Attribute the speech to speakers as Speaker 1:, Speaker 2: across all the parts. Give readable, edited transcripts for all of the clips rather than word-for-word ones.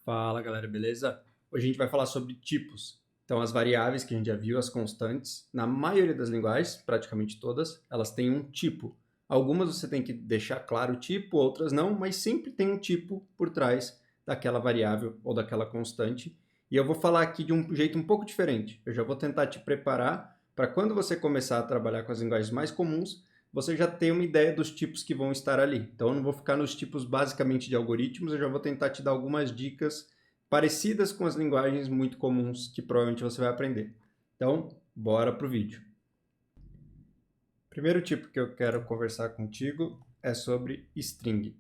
Speaker 1: Fala galera, beleza? Hoje a gente vai falar sobre tipos. Então, as variáveis que a gente já viu, as constantes, na maioria das linguagens, praticamente todas, elas têm um tipo. Algumas você tem que deixar claro o tipo, outras não, mas sempre tem um tipo por trás daquela variável ou daquela constante. E eu vou falar aqui de um jeito um pouco diferente. Eu já vou tentar te preparar para quando você começar a trabalhar com as linguagens mais comuns, você já ter uma ideia dos tipos que vão estar ali. Então, eu não vou ficar nos tipos basicamente de algoritmos, eu já vou tentar te dar algumas dicas parecidas com as linguagens muito comuns que provavelmente você vai aprender. Então, bora para o vídeo. Primeiro tipo que eu quero conversar contigo é sobre string.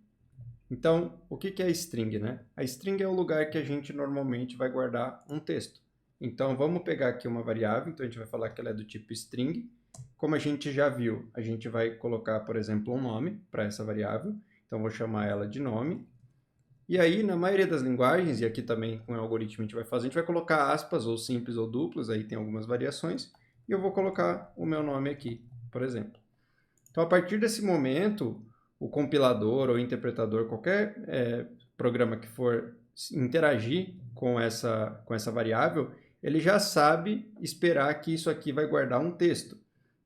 Speaker 1: Então, o que é string, né? A string é o lugar que a gente normalmente vai guardar um texto. Então, vamos pegar aqui uma variável, então a gente vai falar que ela é do tipo string. Como a gente já viu, a gente vai colocar, por exemplo, um nome para essa variável. Então, vou chamar ela de nome. E aí, na maioria das linguagens, e aqui também com o algoritmo a gente vai fazer, a gente vai colocar aspas, ou simples ou duplas, aí tem algumas variações. E eu vou colocar o meu nome aqui, por exemplo. Então, a partir desse momento, o compilador ou interpretador, qualquer programa que for interagir com essa variável, ele já sabe esperar que isso aqui vai guardar um texto.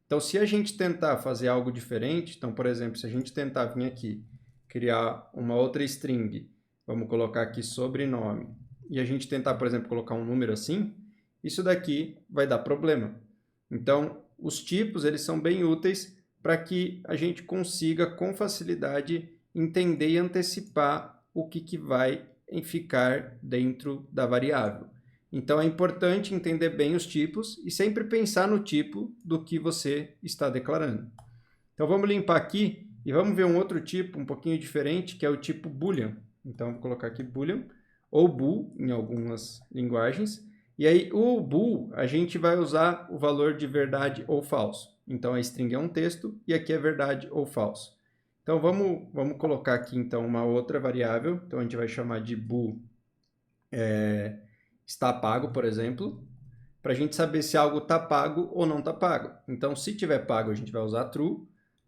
Speaker 1: Então, se a gente tentar fazer algo diferente, então, por exemplo, se a gente tentar vir aqui, criar uma outra string, vamos colocar aqui sobrenome, e a gente tentar, por exemplo, colocar um número assim, isso daqui vai dar problema. Então, os tipos, eles são bem úteis para que a gente consiga, com facilidade, entender e antecipar o que vai ficar dentro da variável. Então, é importante entender bem os tipos e sempre pensar no tipo do que você está declarando. Então, vamos limpar aqui e vamos ver um outro tipo um pouquinho diferente, que é o tipo Boolean. Então, vou colocar aqui Boolean, ou bool em algumas linguagens. E aí, o bool, a gente vai usar o valor de verdade ou falso. Então, a string é um texto e aqui é verdade ou falso. Então, vamos colocar aqui, então, uma outra variável. Então, a gente vai chamar de bool está pago, por exemplo, para a gente saber se algo está pago ou não está pago. Então, se tiver pago, a gente vai usar true.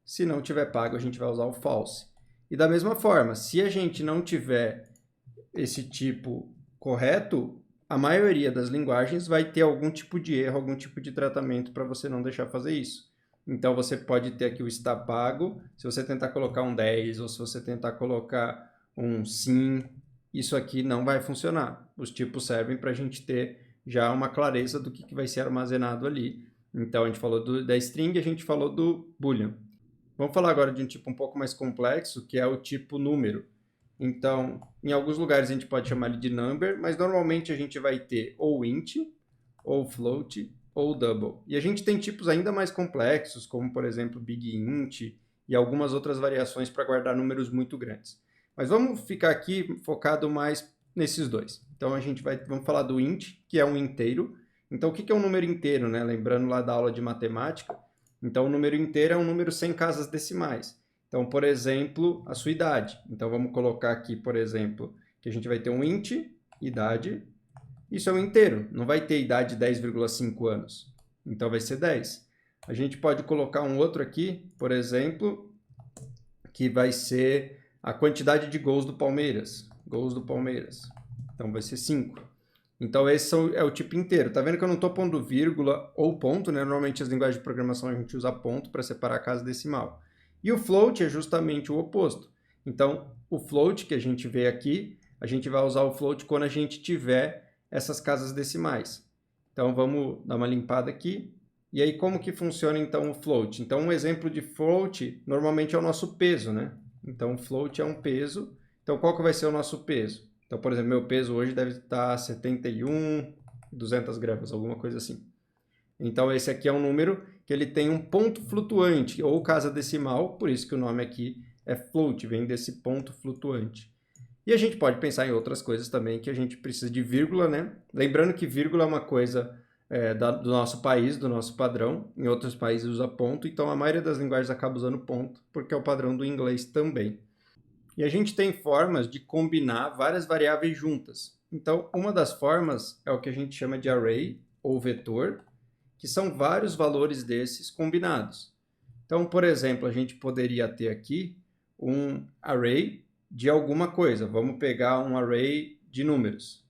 Speaker 1: Se não tiver pago, a gente vai usar o false. E da mesma forma, se a gente não tiver esse tipo correto, a maioria das linguagens vai ter algum tipo de erro, algum tipo de tratamento para você não deixar fazer isso. Então, você pode ter aqui o está pago, se você tentar colocar um 10 ou se você tentar colocar um sim, isso aqui não vai funcionar. Os tipos servem para a gente ter já uma clareza do que vai ser armazenado ali. Então, a gente falou da string e a gente falou do boolean. Vamos falar agora de um tipo um pouco mais complexo, que é o tipo número. Então, em alguns lugares a gente pode chamar ele de number, mas normalmente a gente vai ter ou int, ou float, ou double. E a gente tem tipos ainda mais complexos, como por exemplo big int e algumas outras variações para guardar números muito grandes. Mas vamos ficar aqui focado mais nesses dois. Então vamos falar do int, que é um inteiro. Então o que é um número inteiro, né? Lembrando lá da aula de matemática. Então o número inteiro é um número sem casas decimais. Então, por exemplo, a sua idade. Então vamos colocar aqui, por exemplo, que a gente vai ter um int, idade. Isso é um inteiro, não vai ter idade de 10,5 anos. Então vai ser 10. A gente pode colocar um outro aqui, por exemplo, que vai ser a quantidade de gols do Palmeiras. Gols do Palmeiras. Então vai ser 5. Então esse é o tipo inteiro. Tá vendo que eu não estou pondo vírgula ou ponto, né? Normalmente as linguagens de programação a gente usa ponto para separar a casa decimal. E o float é justamente o oposto. Então o float que a gente vê aqui, a gente vai usar o float quando a gente tiver essas casas decimais. Então vamos dar uma limpada aqui. E aí como que funciona então o float? Então um exemplo de float normalmente é o nosso peso, né? Então o float é um peso. Então qual que vai ser o nosso peso? Então, por exemplo, meu peso hoje deve estar 71, 200 gramas, alguma coisa assim. Então esse aqui é um número que ele tem um ponto flutuante, ou casa decimal, por isso que o nome aqui é float, vem desse ponto flutuante. E a gente pode pensar em outras coisas também, que a gente precisa de vírgula, né? Lembrando que vírgula é uma coisa do nosso país, do nosso padrão. Em outros países usa ponto, então a maioria das linguagens acaba usando ponto, porque é o padrão do inglês também. E a gente tem formas de combinar várias variáveis juntas. Então, uma das formas é o que a gente chama de array ou vetor, que são vários valores desses combinados. Então, por exemplo, a gente poderia ter aqui um array de alguma coisa. Vamos pegar um array de números.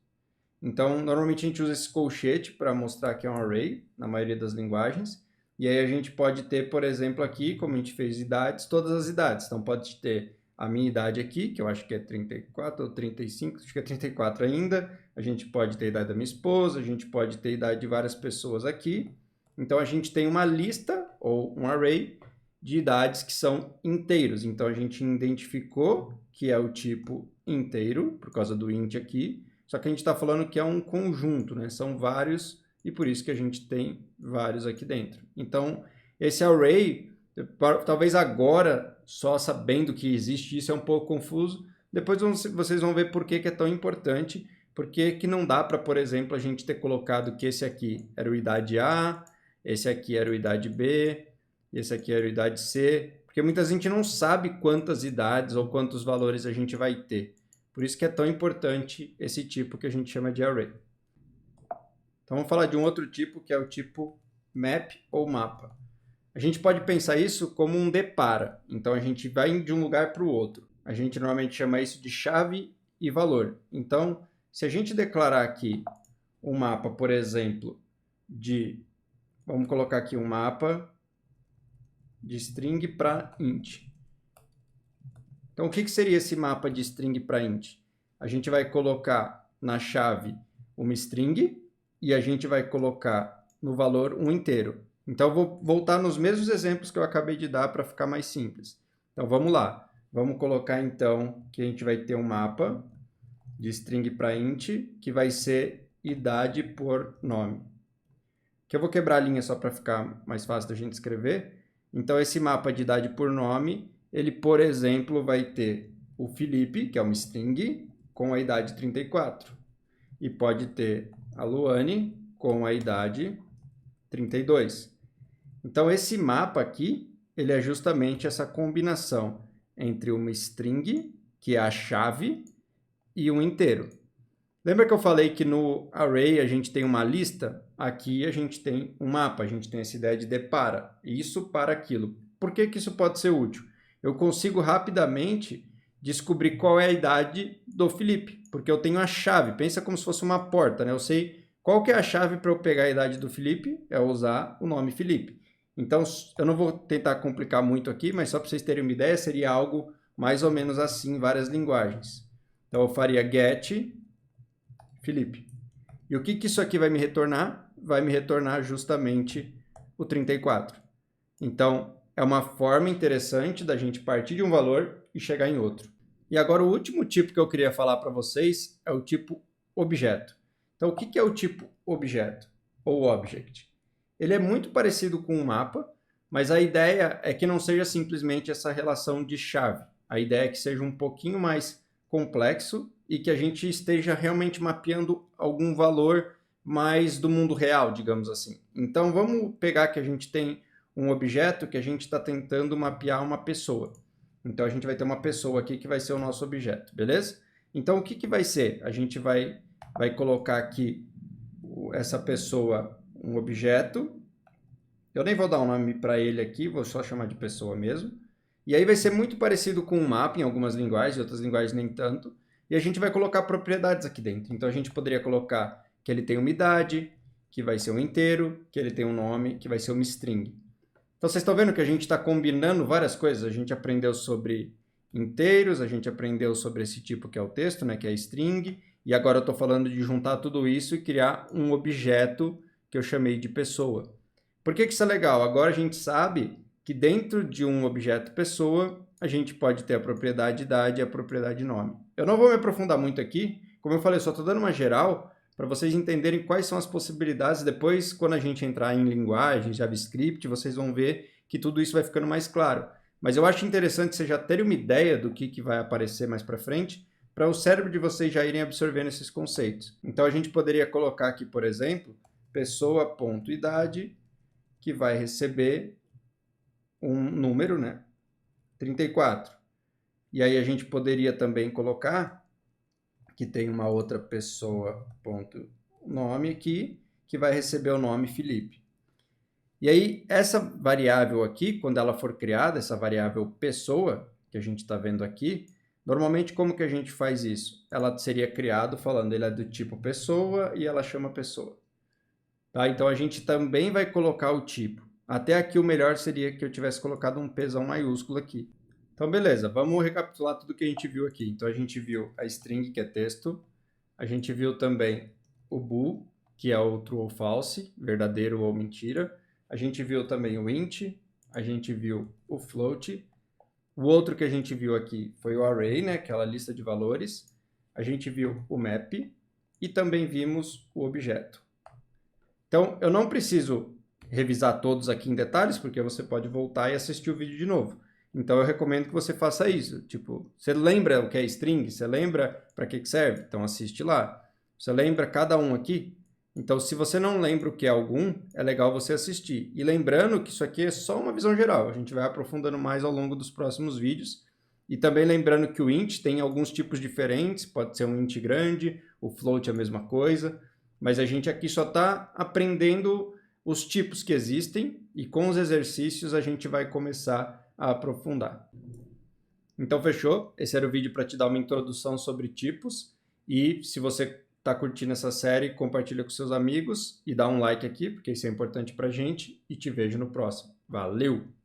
Speaker 1: Então, normalmente a gente usa esse colchete para mostrar que é um array, na maioria das linguagens. E aí a gente pode ter, por exemplo, aqui, como a gente fez idades, todas as idades. Então, pode ter a minha idade aqui, que eu acho que é 34 ou 35, acho que é 34 ainda. A gente pode ter a idade da minha esposa, a gente pode ter a idade de várias pessoas aqui. Então, a gente tem uma lista, ou um array, de idades que são inteiros. Então, a gente identificou que é o tipo inteiro, por causa do int aqui. Só que a gente está falando que é um conjunto, né? São vários, e por isso que a gente tem vários aqui dentro. Então, esse array, talvez agora, só sabendo que existe isso, é um pouco confuso. Depois vocês vão ver por que é tão importante, porque que não dá para, por exemplo, a gente ter colocado que esse aqui era o idade A, esse aqui era o idade B, esse aqui era o idade C, porque muita gente não sabe quantas idades ou quantos valores a gente vai ter. Por isso que é tão importante esse tipo que a gente chama de array. Então vamos falar de um outro tipo, que é o tipo map ou mapa. A gente pode pensar isso como um depara. Então a gente vai de um lugar para o outro. A gente normalmente chama isso de chave e valor. Então, se a gente declarar aqui um mapa, por exemplo, vamos colocar aqui um mapa de string para int. Então, o que seria esse mapa de string para int? A gente vai colocar na chave uma string e a gente vai colocar no valor um inteiro. Então, eu vou voltar nos mesmos exemplos que eu acabei de dar para ficar mais simples. Então, vamos lá. Vamos colocar, então, que a gente vai ter um mapa de string para int, que vai ser idade por nome. Que eu vou quebrar a linha só para ficar mais fácil da gente escrever. Então, esse mapa de idade por nome, ele, por exemplo, vai ter o Felipe, que é uma string, com a idade 34. E pode ter a Luane, com a idade 32. Então, esse mapa aqui, ele é justamente essa combinação entre uma string, que é a chave, e um inteiro. Lembra que eu falei que no array a gente tem uma lista? Aqui a gente tem um mapa, a gente tem essa ideia de depara. Isso para aquilo. Por que isso pode ser útil? Eu consigo rapidamente descobrir qual é a idade do Felipe, porque eu tenho a chave. Pensa como se fosse uma porta, né? Eu sei qual que é a chave para eu pegar a idade do Felipe, é usar o nome Felipe. Então, eu não vou tentar complicar muito aqui, mas só para vocês terem uma ideia, seria algo mais ou menos assim em várias linguagens. Então, eu faria get Felipe. E o que isso aqui vai me retornar? Vai me retornar justamente o 34. Então, é uma forma interessante da gente partir de um valor e chegar em outro. E agora o último tipo que eu queria falar para vocês é o tipo objeto. Então, o que é o tipo objeto ou object? Ele é muito parecido com um mapa, mas a ideia é que não seja simplesmente essa relação de chave. A ideia é que seja um pouquinho mais complexo e que a gente esteja realmente mapeando algum valor mais do mundo real, digamos assim. Então, vamos pegar que a gente tem um objeto que a gente está tentando mapear uma pessoa. Então, a gente vai ter uma pessoa aqui que vai ser o nosso objeto, beleza? Então, o que vai ser? A gente vai colocar aqui essa pessoa, um objeto. Eu nem vou dar um nome para ele aqui, vou só chamar de pessoa mesmo. E aí vai ser muito parecido com um mapa em algumas linguagens, em outras linguagens nem tanto. E a gente vai colocar propriedades aqui dentro. Então, a gente poderia colocar que ele tem uma idade, que vai ser um inteiro, que ele tem um nome, que vai ser uma string. Então, vocês estão vendo que a gente está combinando várias coisas. A gente aprendeu sobre inteiros, a gente aprendeu sobre esse tipo que é o texto, né, que é a string. E agora eu estou falando de juntar tudo isso e criar um objeto que eu chamei de pessoa. Por que isso é legal? Agora a gente sabe que dentro de um objeto pessoa, a gente pode ter a propriedade idade e a propriedade nome. Eu não vou me aprofundar muito aqui. Como eu falei, eu só estou dando uma geral para vocês entenderem quais são as possibilidades. Depois, quando a gente entrar em linguagem, JavaScript, vocês vão ver que tudo isso vai ficando mais claro. Mas eu acho interessante vocês já terem uma ideia do que vai aparecer mais para frente, para o cérebro de vocês já irem absorvendo esses conceitos. Então, a gente poderia colocar aqui, por exemplo, pessoa.idade, que vai receber um número, né? 34. E aí a gente poderia também colocar que tem uma outra pessoa, ponto, nome aqui, que vai receber o nome Felipe. E aí, essa variável aqui, quando ela for criada, essa variável pessoa, que a gente está vendo aqui, Normalmente, como que a gente faz isso? Ela seria criado falando, ele é do tipo pessoa e ela chama pessoa. Tá? Então, a gente também vai colocar o tipo. Até aqui, o melhor seria que eu tivesse colocado um Pzão maiúsculo aqui. Então, beleza, vamos recapitular tudo que a gente viu aqui. Então, a gente viu a string, que é texto. A gente viu também o bool, que é o true ou false, verdadeiro ou mentira. A gente viu também o int, a gente viu o float. O outro que a gente viu aqui foi o array, né, aquela lista de valores. A gente viu o map e também vimos o objeto. Então, eu não preciso revisar todos aqui em detalhes, porque você pode voltar e assistir o vídeo de novo. Então, eu recomendo que você faça isso. Tipo, você lembra o que é string? Você lembra para que serve? Então, assiste lá. Você lembra cada um aqui? Então, se você não lembra o que é algum, é legal você assistir. E lembrando que isso aqui é só uma visão geral. A gente vai aprofundando mais ao longo dos próximos vídeos. E também lembrando que o int tem alguns tipos diferentes. Pode ser um int grande, o float é a mesma coisa. Mas a gente aqui só está aprendendo os tipos que existem e com os exercícios a gente vai começar a aprofundar. Então, fechou? Esse era o vídeo para te dar uma introdução sobre tipos. E se você está curtindo essa série, compartilha com seus amigos e dá um like aqui, porque isso é importante para a gente. E te vejo no próximo. Valeu!